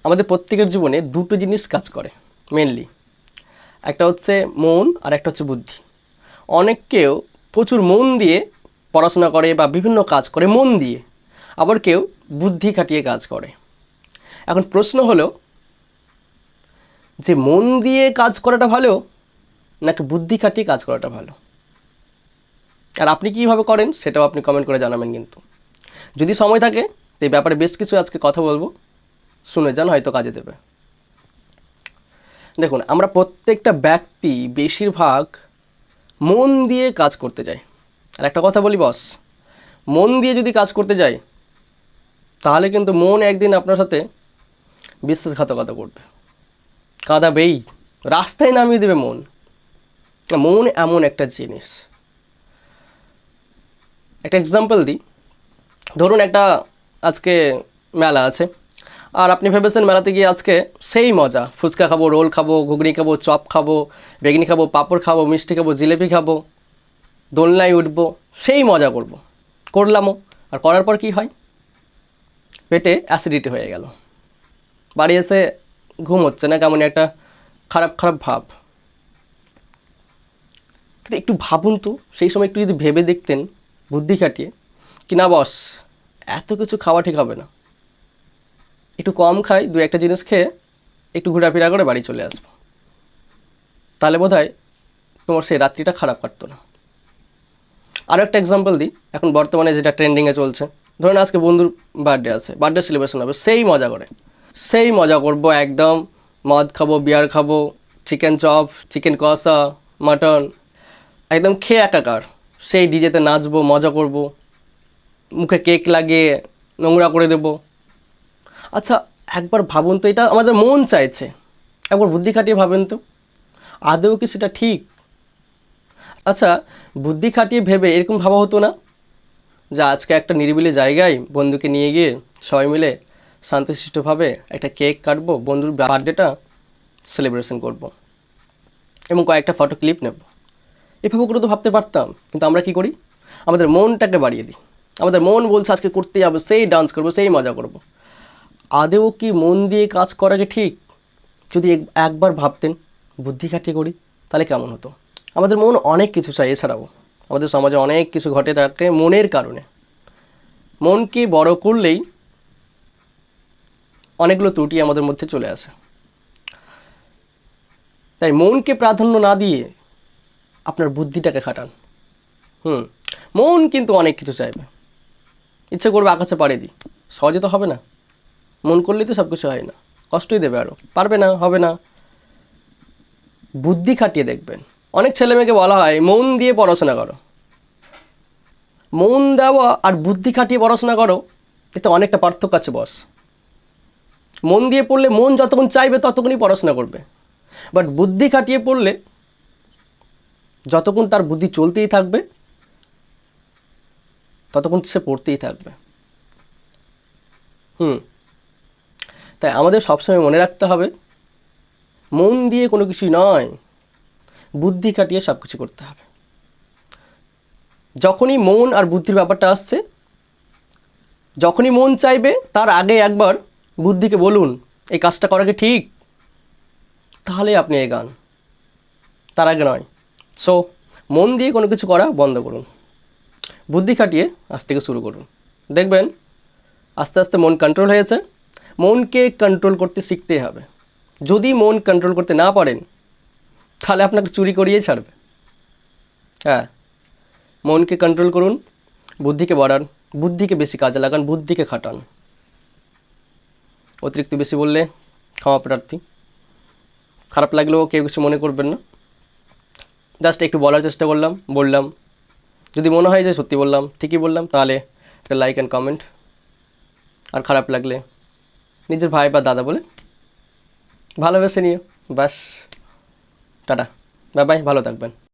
আমাদের প্রত্যেকের জীবনে দুটো জিনিস কাজ করে মেনলি, একটা হচ্ছে মন আর একটা হচ্ছে বুদ্ধি। অনেকেও প্রচুর মন দিয়ে পড়াশোনা করে বা বিভিন্ন কাজ করে মন দিয়ে, আবার কেউ বুদ্ধি খাটিয়ে কাজ করে। এখন প্রশ্ন হলো যে মন দিয়ে কাজ করাটা ভালো নাকি বুদ্ধি খাটিয়ে কাজ করাটা ভালো, আর আপনি কীভাবে করেন সেটাও আপনি কমেন্ট করে জানাবেন। কিন্তু যদি সময় থাকে তো এই ব্যাপারে বেশ কিছু আজকে কথা বলবো, শুনে যান, হয়তো কাজে দেবে। দেখুন, আমরা প্রত্যেকটা ব্যক্তি বেশিরভাগ মন দিয়ে কাজ করতে যাই। আর একটা কথা বলি বস, মন দিয়ে যদি কাজ করতে যাই তাহলে কিন্তু মন একদিন আপনার সাথে বিশ্বাসঘাতকতা করবে, কাঁদাবেই, রাস্তায় নামিয়ে দেবে মন। মন এমন একটা জিনিস, একটা এক্সাম্পল দিই। ধরুন একটা আজকে মেলা আছে, আর আপনি ভেবেছেন মেলাতে গিয়ে আজকে সেই মজা, ফুচকা খাবো, রোল খাবো, ঘুগনি খাবো, চপ খাবো, বেগনি খাবো, পাঁপড় খাবো, মিষ্টি খাবো, জিলেপি খাবো, দোলনায় উঠবো, সেই মজা করলামও। আর করার পর কি হয়? পেটে অ্যাসিডিটি হয়ে গেল, বাড়ি এসে ঘুম হচ্ছে না, কেমন একটা খারাপ খারাপ ভাব। কিন্তু একটু ভাবুন তো, সেই সময় একটু যদি ভেবে দেখতেন বুদ্ধি খাটিয়ে, কি না বস এত কিছু খাওয়া ঠিক হবে না, একটু কম খাই, দু একটা জিনিস খেয়ে একটু ঘোরাফেরা করে বাড়ি চলে আসবো, তাহলে বোধহয় তোমার সেই রাত্রিটা খারাপ কাটতো না। আরও একটা এক্সাম্পল দিই, এখন বর্তমানে যেটা ট্রেন্ডিংয়ে চলছে, ধরুন আজকে বন্ধুর বার্থডে আছে, বার্থডে সেলিব্রেশন হবে, সেই মজা করবো একদম, মদ খাবো, বিয়ার খাবো, চিকেন চপ, চিকেন কষা, মাটন, একদম খেয়ে একাকার, সেই ডিজেতে নাচবো, মজা করব, মুখে কেক লাগিয়ে নোংরা করে দেব। আচ্ছা একবার ভাবুন তো, এটা আমাদের মন চাইছে, একবার বুদ্ধি খাটিয়ে ভাবেন তো আদৌ কি সেটা ঠিক? আচ্ছা বুদ্ধি খাটিয়ে ভেবে এরকম ভাবা হতো না যে আজকে একটা নিরিবিলি জায়গায় বন্ধুকে নিয়ে গিয়ে সবাই মিলে শান্তশিষ্টভাবে একটা কেক কাটবো, বন্ধুর বার্থডেটা সেলিব্রেশন করব, এবং কয়েকটা ফটো ক্লিপ নেব। এভাবে করে তো ভাবতে পারতাম, কিন্তু আমরা কি করি? আমাদের মনটাকে বাড়িয়ে দিই। আমাদের মন বলছে আজকে করতেই হবে, সেই ডান্স করবো, সেই মজা করব। আদেও কি মন দিয়ে কাজ করাকে ঠিক? যদি একবার ভাবতেন বুদ্ধি খাটিয়ে করি তাহলে কেমন হতো? আমাদের মন অনেক কিছু চাই, এছাড়াও আমাদের সমাজে অনেক কিছু ঘটে থাকে মনের কারণে। মনকে বড় করলেই অনেকগুলো ত্রুটি আমাদের মধ্যে চলে আসে। তাই মনকে প্রাধান্য না দিয়ে আপনার বুদ্ধিটাকে খাটান। মন কিন্তু অনেক কিছু চাইবে, ইচ্ছে করবে আকাশে পাড়ি দিই, সহজে তো হবে না। মন করলেই তো সব কিছু হয় না, কষ্টই দেবে, আরও পারবে না, হবে না। বুদ্ধি খাটিয়ে দেখবেন। অনেক ছেলেমেয়েকে বলা হয় মন দিয়ে পড়াশোনা করো, মন দেওয়া আর বুদ্ধি খাটিয়ে পড়াশোনা করো, এতে অনেকটা পার্থক্য আছে বস। মন দিয়ে পড়লে মন যতক্ষণ চাইবে ততক্ষণই পড়াশোনা করবে, বাট বুদ্ধি খাটিয়ে পড়লে যতক্ষণ তার বুদ্ধি চলতেই থাকবে ততক্ষণ সে পড়তেই থাকবে। তাই আমাদের সবসময় মনে রাখতে হবে মন দিয়ে কোনো কিছু নয়, বুদ্ধি খাটিয়ে সব কিছু করতে হবে। যখনই মন আর বুদ্ধির ব্যাপারটা আসছে, যখনই মন চাইবে তার আগে একবার বুদ্ধিকে বলুন এই কাজটা করা কি ঠিক, তাহলে আপনি এগান, তার আগে নয়। সো মন দিয়ে কোনো কিছু করা বন্ধ করুন, বুদ্ধি খাটিয়ে আজ থেকে শুরু করুন। দেখবেন আস্তে আস্তে মন কন্ট্রোল হয়েছে। মনকে কন্ট্রোল করতে শিখতেই হবে। যদি মন কন্ট্রোল করতে না পারেন তাহলে আপনাকে চুরি করিয়ে ছাড়বে। হ্যাঁ, মনকে কন্ট্রোল করুন, বুদ্ধিকে বাড়ান, বুদ্ধিকে বেশি কাজে লাগান, বুদ্ধিকে খাটান। অতিরিক্ত বেশি বললে ক্ষমা প্রার্থী, খারাপ লাগলেও কেউ কিছু মনে করবেন না। জাস্ট একটু বলার চেষ্টা বললাম। যদি মনে হয় যে সত্যি বললাম, ঠিকই বললাম, তাহলে একটা লাইক অ্যান্ড কমেন্ট। আর খারাপ লাগলে নিজের ভাই বা দাদা বলে ভালোবেসে নিও। ব্যাস, টাটা, বাই বাই, ভালো থাকবেন।